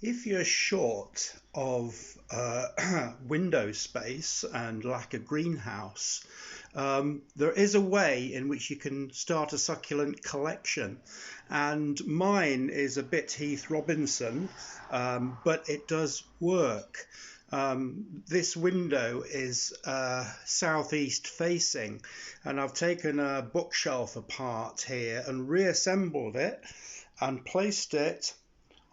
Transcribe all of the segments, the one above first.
If you're short of window space and lack a greenhouse, there is a way in which you can start a succulent collection. And mine is a bit Heath Robinson, but it does work. This window is southeast facing, and I've taken a bookshelf apart here and reassembled it and placed it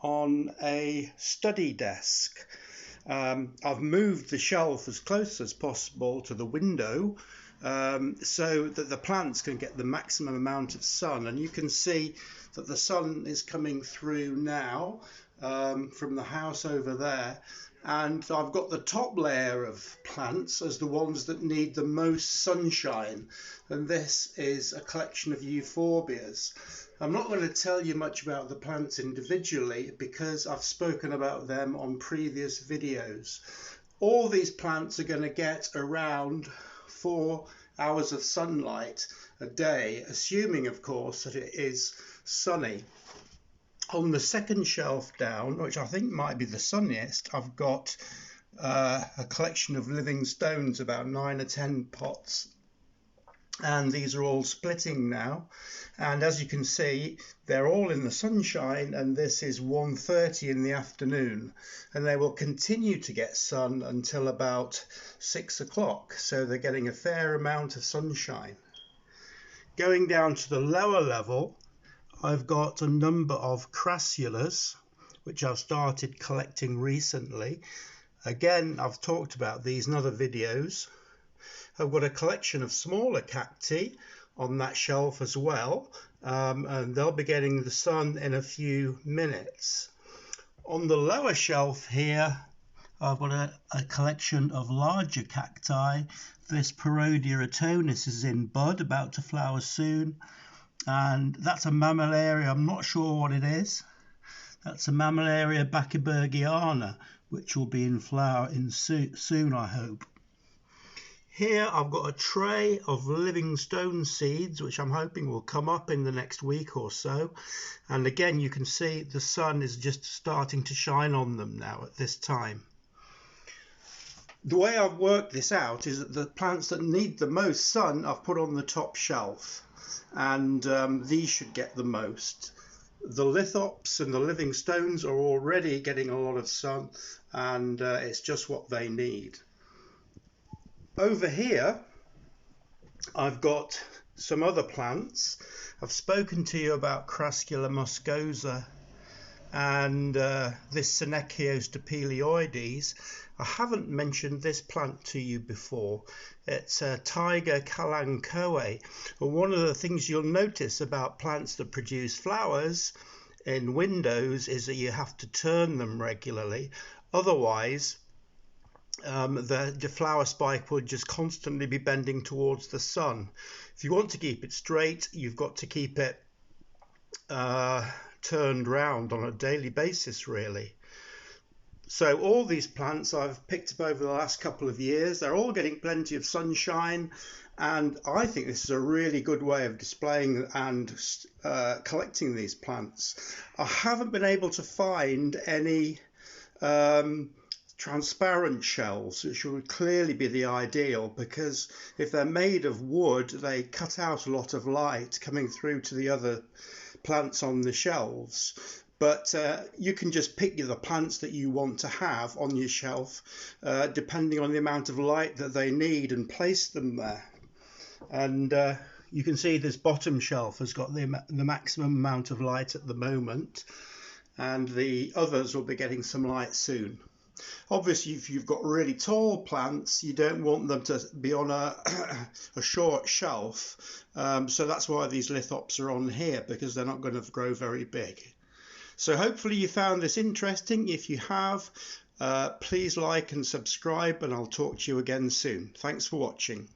on a study desk. I've moved the shelf as close as possible to the window so that the plants can get the maximum amount of sun, and you can see that the sun is coming through now from the house over there, and I've got the top layer of plants as the ones that need the most sunshine, and this is a collection of euphorbias. I'm not going to tell you much about the plants individually because I've spoken about them on previous videos. All these plants are going to get around 4 hours of sunlight a day, assuming of course that it is sunny. On the second shelf down, which I think might be the sunniest, I've got a collection of living stones, about 9 or 10 pots, and these are all splitting now, and as you can see they're all in the sunshine, and this is 1:30 in the afternoon, and they will continue to get sun until about 6 o'clock, so they're getting a fair amount of sunshine. Going down to the lower level, I've got a number of Crassulas which I've started collecting recently. Again, I've talked about these in other videos. I've got a collection of smaller cacti on that shelf as well, and they'll be getting the sun in a few minutes. On the lower shelf here, I've got a collection of larger cacti. This Parodia atonis is in bud, about to flower soon, and that's a mammillaria. I'm not sure what it is. That's a mammillaria bachybergiana, which will be in flower soon, I hope. Here I've got a tray of living stone seeds, which I'm hoping will come up in the next week or so. And again, you can see the sun is just starting to shine on them now at this time. The way I've worked this out is that the plants that need the most sun I've put on the top shelf, and these should get the most. The lithops and the living stones are already getting a lot of sun, and it's just what they need. Over here I've got some other plants. I've spoken to you about Crassula Muscosa and this Senecio stapelioides. I haven't mentioned this plant to you before. It's a tiger Kalang Koa. And one of the things you'll notice about plants that produce flowers in windows is that you have to turn them regularly. Otherwise, the flower spike will just constantly be bending towards the sun. If you want to keep it straight, you've got to keep it turned round on a daily basis, really. So all these plants I've picked up over the last couple of years, they're all getting plenty of sunshine, and I think this is a really good way of displaying and collecting these plants. I haven't been able to find any transparent shells, which would clearly be the ideal, because if they're made of wood, they cut out a lot of light coming through to the other plants on the shelves. But you can just pick the plants that you want to have on your shelf, depending on the amount of light that they need, and place them there. And you can see this bottom shelf has got the maximum amount of light at the moment, and the others will be getting some light soon. Obviously, if you've got really tall plants, you don't want them to be on a short shelf. So that's why these lithops are on here, because they're not going to grow very big. So hopefully you found this interesting. If you have, please like and subscribe, and I'll talk to you again soon. Thanks for watching.